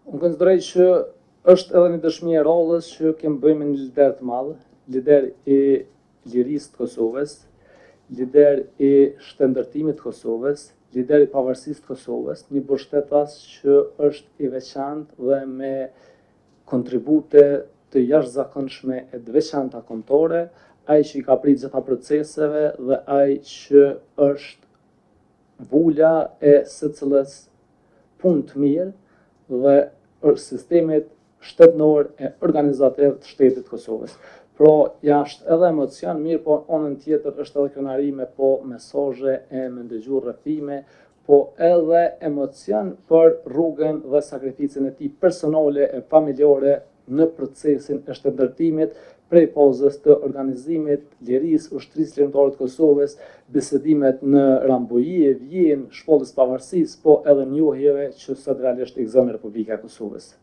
Unë konsideroj që është edhe një dëshmi e rrollës që kemë bëjmë me një lider të madh, lider i lirisë të Kosovës, lider i shtetëndërtimit të Kosovës, lider i pavarësisë të Kosovës, një mbështetës që është i veçantë dhe me kontribute të jashtëzakonshme e të veçanta kombëtare, ai që i ka pritë gjitha proceseve dhe ai që është vula e secilës punë të mirë dhe sistemit shtetëror e organizativ të shtetit të Kosovës. Pra, jashtë edhe emocion mirë, po anën tjetër është edhe krenari me po mesazhe e me ndëgju rrëfime, po edhe emocion për rrugën dhe sakrificën e tij personale e familjare në procesin e shtetëndërtimit prej fazës të organizimit, lirisë, ushtrisë lirimtare të Kosovës, bisedimet në Rambujie, Vjenë, shkollës pavarësisë, po edhe njohjeve që sot realisht i gëzon Republika e Kosovës.